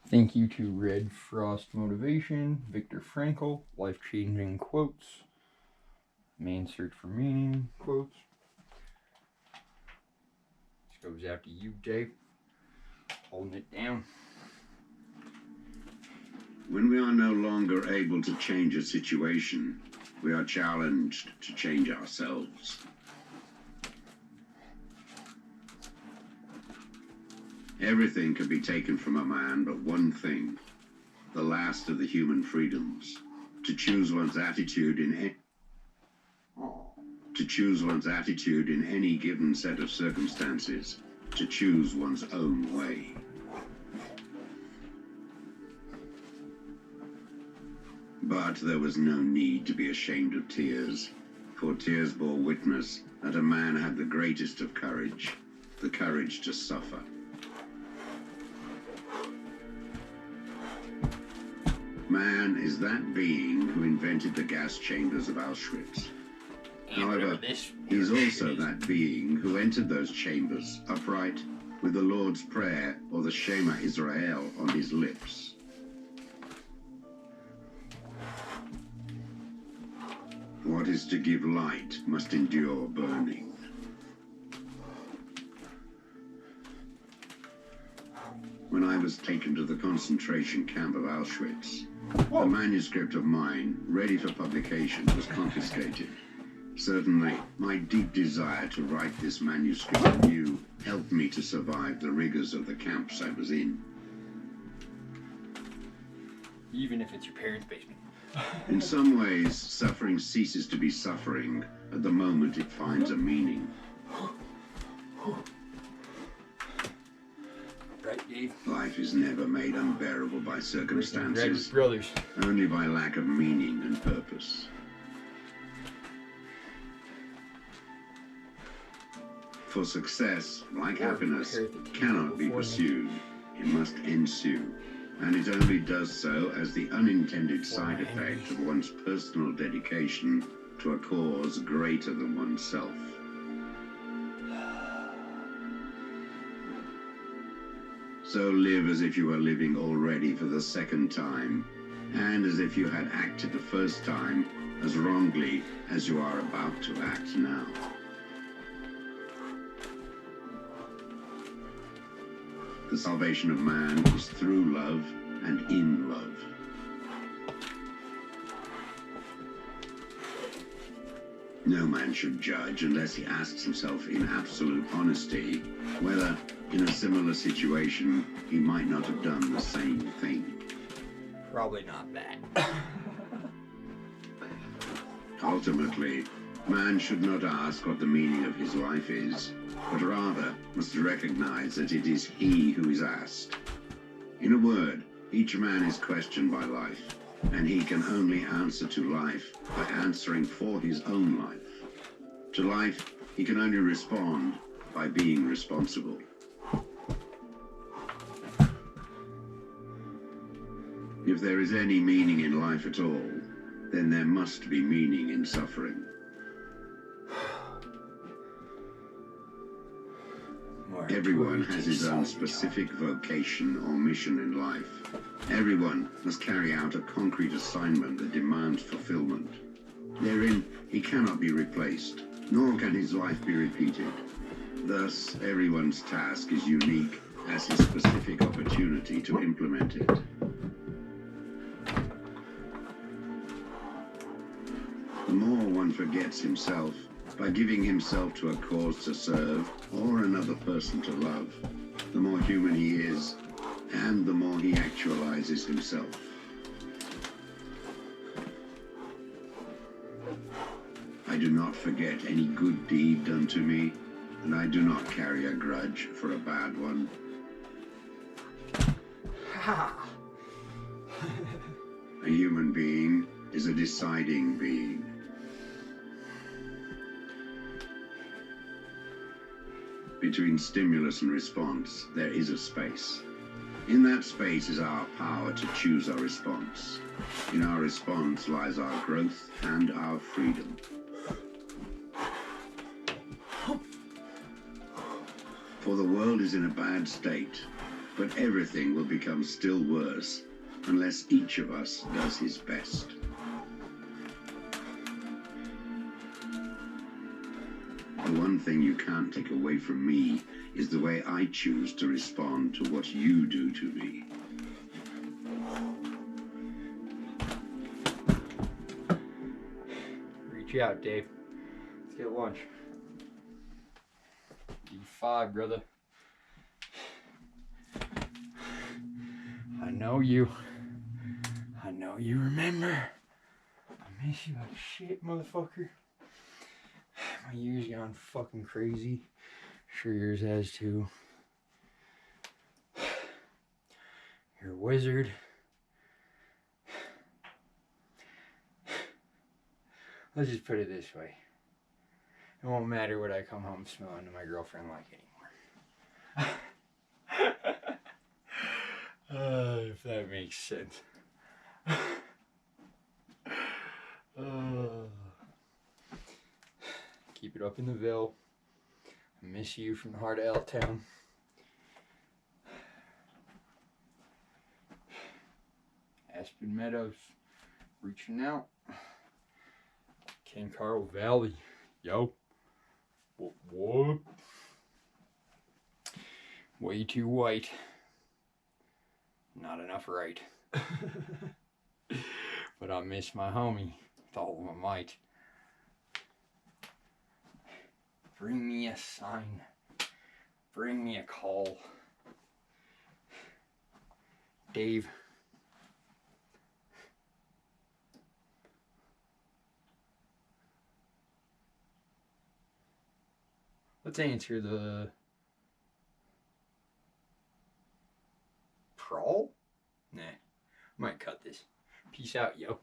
Thank you to Red Frost Motivation, Viktor Frankl, Life-Changing Quotes, Man's Search for Meaning quotes. This goes out to you, Dave. Holding it down. When we are no longer able to change a situation, we are challenged to change ourselves. Everything can be taken from a man but one thing, the last of the human freedoms, to choose one's attitude in any given set of circumstances, to choose one's own way. But there was no need to be ashamed of tears, for tears bore witness that a man had the greatest of courage, the courage to suffer. Man is that being who invented the gas chambers of Auschwitz. However, he is also that being who entered those chambers upright, with the Lord's Prayer or the Shema Israel on his lips. What is to give light must endure burning. When I was taken to the concentration camp of Auschwitz, a manuscript of mine, ready for publication, was confiscated. Certainly, my deep desire to write this manuscript anew helped me to survive the rigors of the camps I was in. Even if it's your parents' basement. In some ways, suffering ceases to be suffering at the moment it finds a meaning. Right, Dave? Life is never made unbearable by circumstances, Brothers. only by lack of meaning and purpose. For success, like happiness, cannot be pursued. It must ensue. And it only does so as the unintended side effect of one's personal dedication to a cause greater than oneself. So live as if you were living already for the second time, and as if you had acted the first time as wrongly as you are about to act now. The salvation of man is through love and in love. No man should judge unless he asks himself in absolute honesty whether, in a similar situation, he might not have done the same thing. Probably not that. Ultimately, man should not ask what the meaning of his life is, but rather must recognize that it is he who is asked. In a word, each man is questioned by life, and he can only answer to life by answering for his own life. To life, he can only respond by being responsible. If there is any meaning in life at all, then there must be meaning in suffering. Everyone has his own specific vocation or mission in life. Everyone must carry out a concrete assignment that demands fulfillment. Therein, he cannot be replaced, nor can his life be repeated. Thus, everyone's task is unique as his specific opportunity to implement it. The more one forgets himself, by giving himself to a cause to serve or another person to love, the more human he is, and the more he actualizes himself. I do not forget any good deed done to me, and I do not carry a grudge for a bad one. A human being is a deciding being. Between stimulus and response, there is a space. In that space is our power to choose our response. In our response lies our growth and our freedom. For the world is in a bad state, But everything will become still worse unless each of us does his best. The one thing you can't take away from me is the way I choose to respond to what you do to me. Reach out, Dave. Let's get lunch. D5, brother. I know you. I know you remember. I miss you like shit, motherfucker. My year's gone fucking crazy. Sure yours has too. You're a wizard. Let's just put it this way. It won't matter what I come home smelling to my girlfriend like anymore. If that makes sense. Keep it up in the Ville. I miss you from the heart of L-Town. Aspen Meadows, reaching out. Ken Carl Valley, yo. What? Way too white. Not enough right. But I miss my homie with all of my might. Bring me a sign. Bring me a call. Dave. Let's answer the prawl? Nah, might cut this. Peace out, yo.